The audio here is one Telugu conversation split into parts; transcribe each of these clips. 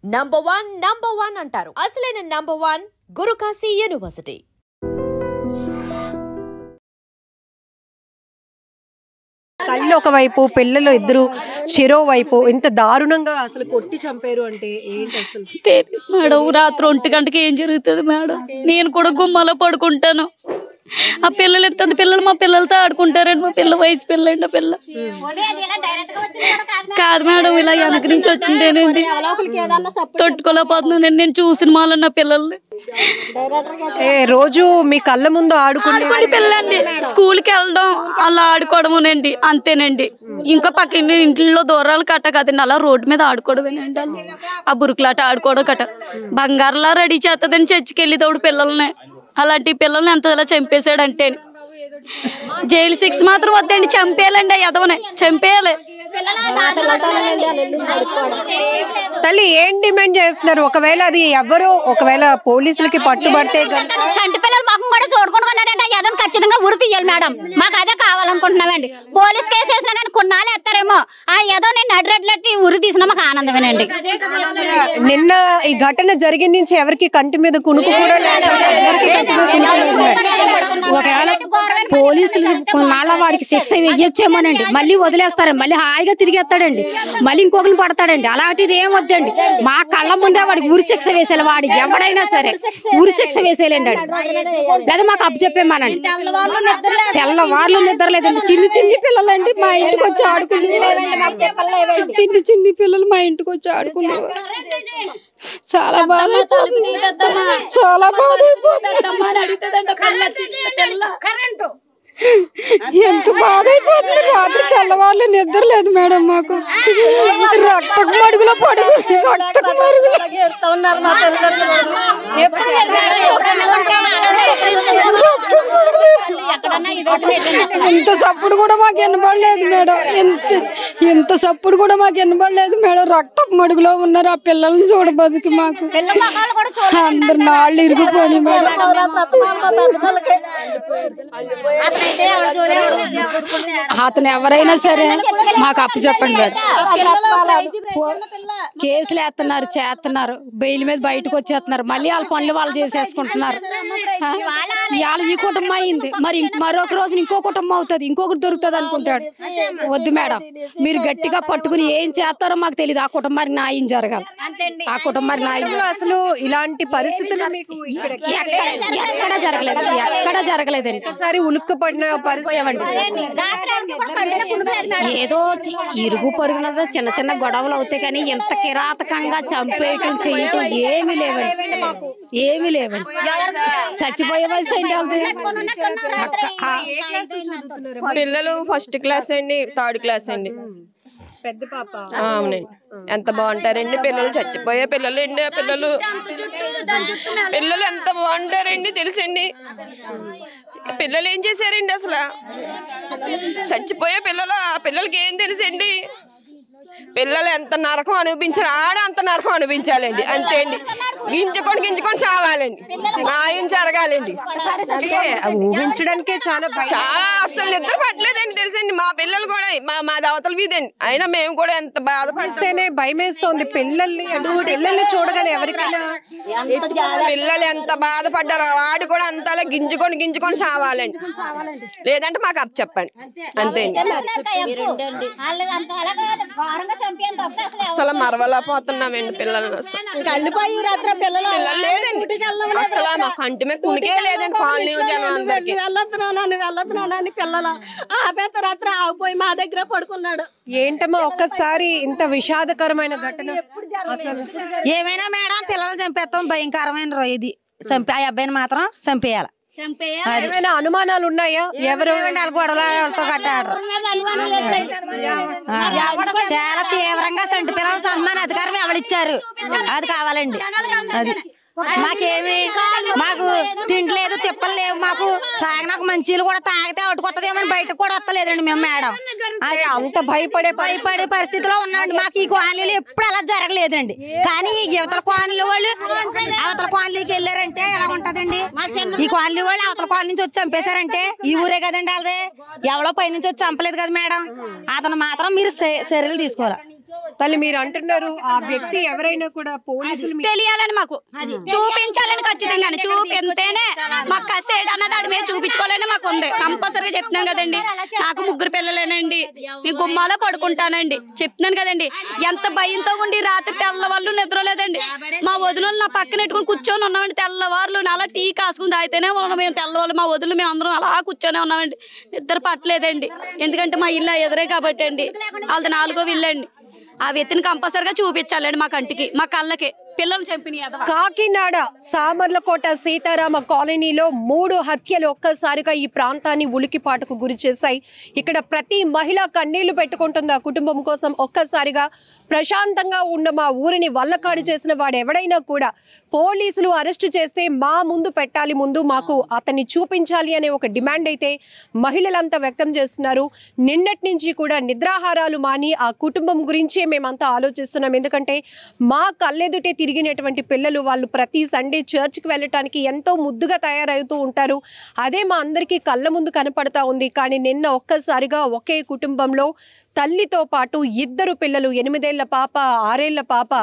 నంబర్ వన్ అంటారు. అసలైన నంబర్ 1 గురుకాశీ యూనివర్సిటీ. తల్లి ఒకవైపు, పిల్లలు ఇద్దరు చెరోవైపు ఇంత దారుణంగా అసలు కొట్టి చంపారు అంటే ఏంటి అసలు? మేడం రాత్రి 1 గంటకి ఏం జరుగుతుంది మేడం? నేను కూడా గుమ్మలో పడుకుంటాను. ఆ పిల్లలు ఎంత పిల్లలు మా పిల్లలతో ఆడుకుంటారండి. మా పిల్ల వయసు పిల్లండి. ఆ పిల్ల కాదు మేడం, ఇలా వెనక నుంచి వచ్చిందేనండి. తట్టుకోలేకపోతున్నానండి నేను చూసిన వాళ్ళ నా పిల్లల్ని. రోజు మీ కళ్ళ ముందు ఆడుకునే పిల్లండి, స్కూల్కి వెళ్ళడం అలా ఆడుకోవడమేనండి, అంతేనండి. ఇంకా పక్కన ఇంట్లో దూరాలు కట్ట కదండి, అలా రోడ్డు మీద ఆడుకోవడమేనండి. ఆ బురుకులాట ఆడుకోవడం కట్ట బంగారులా రెడీ చేస్తుందని చర్చికి వెళ్ళేటప్పుడు పిల్లల్ని, అలాంటి పిల్లల్ని ఎంత ఇలా చంపేశాడంటే జైలు 6 మాత్రం వద్దండి, చంపేయాలండి. ఎదవనే చంపేయాలి. తల్లి ఏం డిమాండ్ చేస్తున్నారు? ఒకవేళ అది ఒకవేళ పోలీసులకి పట్టుబడితే చంటి పిల్లలు మాకు కూడా చూడుకుంటున్నాడంటే ఎదం ఖచ్చితంగా ఉరి తీయాలి మేడం. మాకు అదే కావాలనుకుంటున్నామండి. పోలీస్ కేసు వేసినా కానీ కొన్నాళ్ళు ఎత్తారేమో, ఆ ఏదో నేను నడిరెడ్లెట్టి ఉరి తీసినా మాకు ఆనందమేనండి. నిన్న ఈ ఘటన జరిగిన నుంచి ఎవరికి కంటి మీద కునుకు కూడా లేదు. ఒకవేళ పోలీసులు కొన్నాళ్ళ వాడికి శిక్ష వెయ్యొచ్చేమోనండి, మళ్ళీ వదిలేస్తారండి, మళ్ళీ హాయిగా తిరిగేస్తాడండి, మళ్ళీ ఇంకొకరిని పడతాడండి. అలాంటిది ఏం వద్దండి. మా కళ్ళ ముందే వాడికి ఉరి శిక్ష వేసేయాలి. వాడు ఎవడైనా సరే ఉరి శిక్ష వేసేయాలండి. లేదా మాకు అప్పచెప్పేమానండి. తెల్లవార్లు నిద్రలేదండి. చిన్ని పిల్లలండి మా ఇంటికి వచ్చి ఆడుకునేవారు. చిన్ని పిల్లలు మా ఇంటికి వచ్చి ఆడుకునేవారు. చాలా బాధ, చాలా బాధ. ఎంత బాధ అయిపోతుంది. రాత్రి తెల్లవారులు నిద్ర లేదు మేడం మాకు. రక్తకు మడుగులో పడుగు, రక్తకు మడుగులో ఎంత సప్పుడు కూడా మాకు వినబడలేదు మేడం. ఎంత సప్పుడు కూడా మాకు వినబడలేదు మేడం. రక్తపు మడుగులో ఉన్నారు ఆ పిల్లల్ని చూడబోదుకి మాకు అందరు నాళ్ళు ఇరిగిపోయి మేడం. అతను ఎవరైనా సరే మాకు అప్పచెప్పండి మేడం. కేసులు చేస్తున్నారు, బెయిల్ మీద బయటకు వచ్చేస్తున్నారు, మళ్ళీ వాళ్ళ పనులు వాళ్ళు చేసేసుకుంటున్నారు. ఇవాళ ఈ కుటుంబం అయింది, మరి మరొక రోజు ఇంకో కుటుంబం అవుతుంది, ఇంకొకటి దొరుకుతుంది అనుకుంటాడు. వద్దు మేడం, మీరు గట్టిగా పట్టుకుని ఏం చేస్తారో మాకు తెలియదు. ఆ కుటుంబానికి న్యాయం జరగాలి. ఆ కుటుంబానికి న్యాయం అసలు ఇలాంటి పరిస్థితులు ఎక్కడ జరగలేదండి. ఒకసారి ఉలుక్కుపడిన ఏదో ఇరుగు పొరుగునదో చిన్న గొడవలు అవుతాయి కానీ ఎంత కిరాతకంగా చంపేయటం చేయటం ఏమి లేవండి. చచ్చిపోయే వయసు ఏంటి? పిల్లలు 1st క్లాస్ అండి, 3rd క్లాస్ అండి. పెద్ద పాప. అవునండి. ఎంత బాగుంటారండి పిల్లలు, చచ్చిపోయే పిల్లలు అండి. పిల్లలు ఎంత బాగుంటారండి తెలుసండి. పిల్లలు ఏం చేశారండి అసలు? చచ్చిపోయే పిల్లలు, ఆ పిల్లలకి ఏం తెలుసండి? పిల్లలు ఎంత నరకం అనిపించారు, అంత నరకం అనిపించాలండి, అంతే అండి. గింజుకొని చావాలండి, న్యాయం జరగాలండి. ఊహించడానికే చాలా అసలు నిద్ర పట్టలేదండి తెలుసండి. మా పిల్లలు కూడా మా అవతల వీధండి, అయినా మేము కూడా ఎంత బాధపడిస్తేనే భయం వేస్తోంది. పిల్లల్ని చూడగానే ఎవరికైనా పిల్లలు ఎంత బాధపడ్డారో వాడు కూడా అంతలా గింజుకొని చావాలండి, లేదంటే మాకు అప్పు చెప్పండి, అంతే అండి. అసలు మరవలేకపోతున్నామండి పిల్లల్ని. పిల్లలు లేదండి అసలు, మా కంటి మీద కునికే లేదండి. కాలనీ జనం అందరికి వెళ్ళొద్దునాని పిల్లలు ఆపేత రాత్రి ఆగిపోయి మా దగ్గర పడుకున్నాడు. ఏంటమ్మా ఒక్కసారి ఇంత విషాదకరమైన ఘటన? ఏమైనా మేడం పిల్లలు చంపేస్తాం, భయంకరమైన ఇది. ఆ అబ్బాయిని మాత్రం చంపేయాలి. అనుమానాలు ఉన్నాయా? ఎవరు గొడవలతో కట్టాడు. చాలా తీవ్రంగా చంటి పిల్లలు సన్మాన అధికారం ఎవరిచ్చారు? అది కావాలండి. అది మాకు తిండి లేదు, తిప్పలు లేవు. మాకు తాగినాక మంచీలు కూడా తాగితే అటుకొత్తదేమని బయటకు కూడా వస్తలేదండి మేము మేడం. అది అంత భయపడే పరిస్థితిలో ఉన్నామండి. మాకు ఈ కాలనీలు ఎప్పుడు అలా జరగలేదండి. కానీ ఈ యువతల కాలనీలు వాళ్ళు అవతల కాలనీకి వెళ్ళారంటే ఎలా ఉంటదండి? ఈ కాలనీ వాళ్ళు అవతల కాలనీ నుంచి వచ్చి చంపేశారంటే ఈ ఊరే కదండి వాళ్ళది. ఎవరో పై నుంచి వచ్చి చంపలేదు కదా మేడం. అతను మాత్రం మీరు చర్యలు తీసుకోవాలి. తల్లి మీరు అంటున్నారు ఆ వ్యక్తి ఎవరైనా కూడా పోలీసులు తెలియాలని మాకు చూపించాలని ఖచ్చితంగా చూపిస్తేనే మాకు కసేడు అన్నది ఆడి మీద చూపించుకోవాలని మాకు ఉంది. కంపల్సరీగా చెప్తున్నాను కదండి. నాకు 3 పిల్లలేనండి. నేను గుమ్మాలో పడుకుంటానండి. చెప్తున్నాను కదండి. ఎంత భయంతో ఉండి రాత్రి తెల్లవాళ్ళు నిద్ర లేదండి. మా వదినలు నా పక్కన పెట్టుకుని కూర్చొని ఉన్నామండి. తెల్లవారులు అలా టీ కాసుకుని తాగితేనే ఉన్నాం. మేము తెల్లవాళ్ళు మా వదిలి మేము అందరం అలా కూర్చొనే ఉన్నామండి. నిద్ర పట్టలేదండి. ఎందుకంటే మా ఇల్లు ఎదురే కాబట్టి అండి. వాళ్ళది 4వ ఇల్లు అండి. ఆ వ్యక్తిని కంపల్సరిగా చూపించాలండి మా కంటికి, మా కళ్ళకి. పిల్లలు చంపినాయి. కాకినాడ సామర్లకోట సీతారామ కాలనీలో 3 హత్యలు ఒక్కసారిగా ఈ ప్రాంతాన్ని ఉలికిపాటుకు గురి చేశాయి. ఇక్కడ ప్రతి మహిళ కన్నీళ్లు పెట్టుకుంటుంది ఆ కుటుంబం కోసం. ఒక్కసారిగా ప్రశాంతంగా ఉన్న మా ఊరిని వల్లకాడు చేసిన వాడు ఎవడైనా కూడా పోలీసులు అరెస్టు చేస్తే మా ముందు పెట్టాలి, ముందు మాకు అతన్ని చూపించాలి అనే ఒక డిమాండ్ అయితే మహిళలంతా వ్యక్తం చేస్తున్నారు. నిన్నటి నుంచి కూడా నిద్రాహారాలు మాని ఆ కుటుంబం గురించే మేమంతా ఆలోచిస్తున్నాం. ఎందుకంటే మా కళ్ళెదుటే తిరిగినటువంటి పిల్లలు వాళ్ళు ప్రతి సండే చర్చ్కి వెళ్ళటానికి ఎంతో ముద్దుగా తయారవుతూ ఉంటారు. అదే మా అందరికీ కళ్ళ ముందు కనపడతా ఉంది. కానీ నిన్న ఒక్కసారిగా ఒకే కుటుంబంలో తల్లితో పాటు 2 పిల్లలు 8 ఏళ్ల పాప 6 ఏళ్ల పాప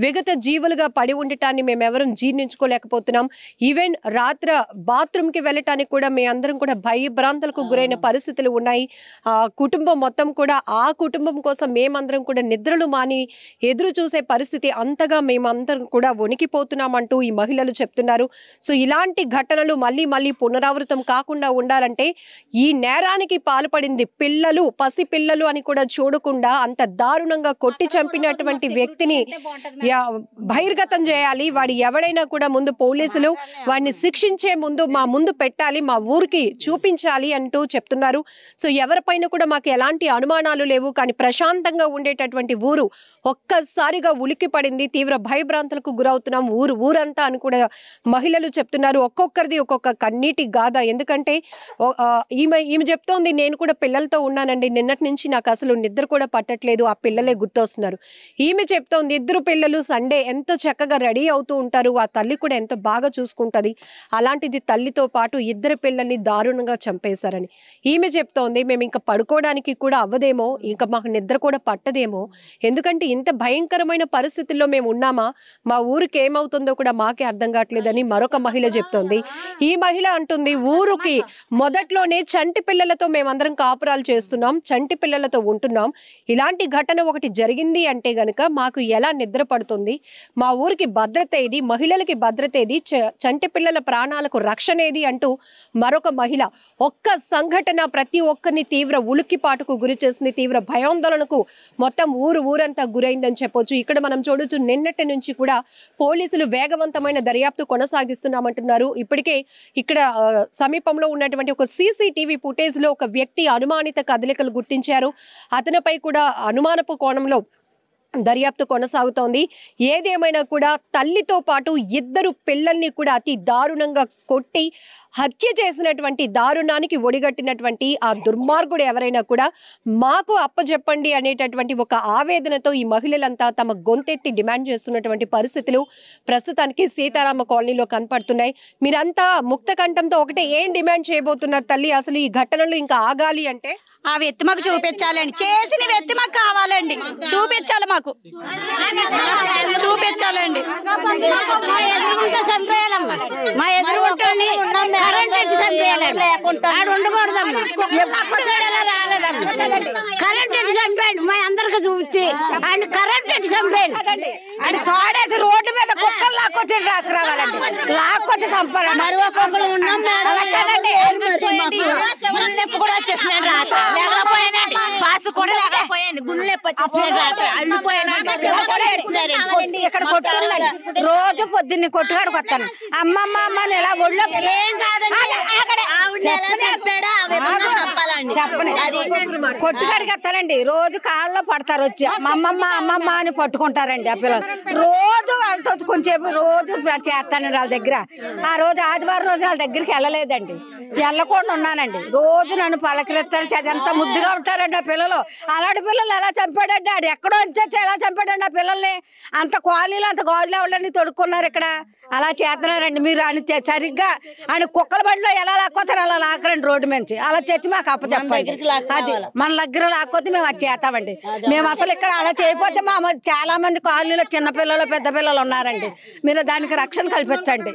విగత జీవులుగా పడి ఉండటాన్ని మేమెవరం జీర్ణించుకోలేకపోతున్నాం. ఈవెన్ రాత్రి బాత్రూమ్కి వెళ్ళటానికి కూడా మేమందరం కూడా భయభ్రాంతులకు గురైన పరిస్థితులు ఉన్నాయి. ఆ కుటుంబం మొత్తం కూడా ఆ కుటుంబం కోసం మేమందరం కూడా నిద్రలు మాని ఎదురు చూసే పరిస్థితి. అంతగా మేమందరం కూడా వణికిపోతున్నామంటూ ఈ మహిళలు చెప్తున్నారు. సో ఇలాంటి ఘటనలు మళ్ళీ మళ్ళీ పునరావృతం కాకుండా ఉండాలంటే ఈ నేరానికి పాల్పడింది పిల్లలు, పసి పిల్లలు అని కూడా చూడకుండా అంత దారుణంగా కొట్టి చంపినటువంటి వ్యక్తిని బహిర్గతం చేయాలి. వాడు ఎవడైనా కూడా ముందు పోలీసులు వాడిని శిక్షించే ముందు మా ముందు పెట్టాలి, మా ఊరికి చూపించాలి అంటూ చెప్తున్నారు. సో ఎవరిపైన కూడా మాకు ఎలాంటి అనుమానాలు లేవు. కానీ ప్రశాంతంగా ఉండేటటువంటి ఊరు ఒక్కసారిగా ఉలికి పడింది. తీవ్ర భయభ్రాంతులకు గురవుతున్నాం ఊరంతా అని కూడా మహిళలు చెప్తున్నారు. ఒక్కొక్కరిది ఒక్కొక్క కన్నీటి గాథ. ఎందుకంటే ఈమె చెప్తోంది, నేను కూడా పిల్లలతో ఉన్నానండి. నిన్నటి నుంచి నాకు అసలు నిద్ర కూడా పట్టట్లేదు. ఆ పిల్లలే గుర్తొస్తున్నారు. ఈమె చెప్తోంది 2 పిల్లలు సండే ఎంతో చక్కగా రెడీ అవుతూ ఉంటారు. ఆ తల్లి కూడా ఎంతో బాగా చూసుకుంటుంది. అలాంటిది తల్లితో పాటు 2 పిల్లల్ని దారుణంగా చంపేశారని ఈమె చెప్తోంది. మేము ఇంకా పడుకోవడానికి కూడా అవ్వదేమో, ఇంకా మాకు నిద్ర కూడా పట్టదేమో. ఎందుకంటే ఇంత భయంకరమైన పరిస్థితుల్లో మేము ఉన్నామా, మా ఊరికి ఏమవుతుందో కూడా మాకే అర్థం కావట్లేదని మరొక మహిళ చెప్తోంది. ఈ మహిళ అంటుంది, ఊరికి మొదట్లోనే చంటి పిల్లలతో మేమందరం కాపురాలు చేస్తున్నాం, చంటి పిల్లలతో ఉంటున్నాం. ఇలాంటి ఘటన ఒకటి జరిగింది అంటే గనక మాకు ఎలా నిద్ర పడుతుంది? మా ఊరికి భద్రత ఏది, మహిళలకి భద్రత ఏది, చంటి పిల్లల ప్రాణాలకు రక్షణ ఏది అంటూ మరొక మహిళ. ఒక్క సంఘటన ప్రతి ఒక్కరిని తీవ్ర ఉలిక్కిపాటుకు గురి చేసింది, తీవ్ర భయాందోళనకు మొత్తం ఊరంతా గురైందని చెప్పొచ్చు. ఇక్కడ మనం చూడొచ్చు, నిన్నటి నుంచి కూడా పోలీసులు వేగవంతమైన దర్యాప్తు కొనసాగిస్తున్నామంటున్నారు. ఇప్పటికే ఇక్కడ సమీపంలో ఉన్నటువంటి ఒక CCTV ఫుటేజ్ లో ఒక వ్యక్తి అనుమానిత కదలికలు గుర్తించారు. అతనిపై కూడా అనుమానపు కోణంలో దర్యాప్తు కొనసాగుతోంది. ఏదేమైనా కూడా తల్లితో పాటు 2 పిల్లల్ని కూడా అతి దారుణంగా కొట్టి హత్య చేసినటువంటి దారుణానికి ఒడిగట్టినటువంటి ఆ దుర్మార్గుడు ఎవరైనా కూడా మాకు అప్పచెప్పండి అనేటటువంటి ఒక ఆవేదనతో ఈ మహిళలంతా తమ గొంతెత్తి డిమాండ్ చేస్తున్నటువంటి పరిస్థితులు ప్రస్తుతానికి సీతారామ కాలనీలో కనపడుతున్నాయి. మీరంతా ముక్త కంఠంతో ఒకటే ఏం డిమాండ్ చేయబోతున్నారు తల్లి? అసలు ఈ ఘటనలు ఇంకా ఆగాలి అంటే ఆ వ్యక్తి మాకు చూపించాలండి. చేసిన వ్యక్తి మాకు కావాలండి, చూపించాలి, మాకు చూపించాలండి. మా ఎదురు కరెంట్ ఎట్టి చంపేయండి, మా అందరికి చూపించి ఆయన కరెంట్ ఎట్టి చంపేయండి. ఆయన తోడేసి రోడ్డు మీద కుక్కలు లాక్కొచ్చి రావాలండి, లాక్కొచ్చి చంపాలి. కూడా వచ్చేసినాడు రాత్రి, లేకపోయానండి పాసు కూడా లేకపోయాను, గుండె నొప్పి వచ్చేసినాడు రాత్రి, అల్లిపోయానండి. ఇక్కడ కొట్టుకుందండి, రోజు పొద్దున్నే కొట్టుకాడికి వస్తాను. అమ్మమ్మ అమ్మని ఇలా ఒళ్ళో చెప్పని కొట్టుకాడికి వస్తానండి. రోజు కాళ్ళలో పడతారు వచ్చి అమ్మమ్మ అమ్మమ్మ అని పట్టుకుంటారండి. ఆ పిల్లలు రోజు వాళ్ళతో కొంచెంసేపు రోజు చేస్తానండి వాళ్ళ దగ్గర. ఆ రోజు ఆదివారం రోజు వాళ్ళ దగ్గరికి వెళ్ళలేదండి. వెళ్ళకుండా ఉన్నానండి. రోజు నన్ను పలకరిస్తారు, ఎంత ముద్దుగా ఉంటారండి ఆ పిల్లలు. అలాంటి పిల్లలు ఎలా చంపాడండి ఆడు? ఎక్కడో వచ్చి ఎలా చంపాడండి ఆ పిల్లల్ని? అంత క్వాలీలు అంత గాజులు ఎవరిని తొడుక్కున్నారు ఇక్కడ. అలా చేస్తున్నారండి మీరు. అని సరిగ్గా ఆయన కుక్కల బండిలో ఎలా లాక్కోతారు అలా లాక్కరండి రోడ్డు నుంచి. అలా తెచ్చి మాకు అప్పచెప్పండి. అది మన దగ్గర లాక్కోతే మేము అది చేస్తామండి. మేము అసలు ఇక్కడ అలా చేయకపోతే మా చాలా మంది కాలనీలో చిన్న పిల్లలు పెద్ద పిల్లలు ఉన్నారండి. మీరు దానికి రక్షణ కల్పించండి.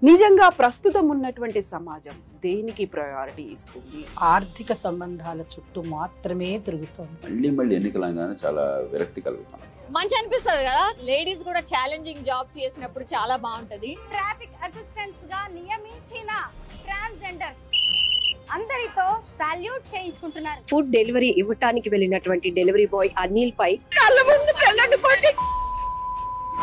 నిజంగా ప్రస్తుతం ఉన్నటువంటి సమాజం దేనికి ప్రయారిటీ ఇస్తుంది? ఆర్థిక సంబంధాల చుట్టూ మాత్రమే తిరుగుతుంది. మళ్ళీ ఎన్నికలంగానే చాలా విరక్తి కలుగుతాం. మంచి అనిపిస్తుంది కదా, లేడీస్ కూడా ఛాలెంజింగ్ జాబ్స్ చేసినప్పుడు చాలా బాగుంటది. ట్రాఫిక్ అసిస్టెంట్స్ గా నియమించిన ట్రాన్స్జెండర్స్ అందరితో సాల్యూట్ చేయించుకుంటున్నారు. ఫుడ్ డెలివరీ ఇవ్వటానికి వెళ్ళినటువంటి డెలివరీ బాయ్ అనిల్ పై కళ్ళ ముందు పిల్లల్ని కొట్టి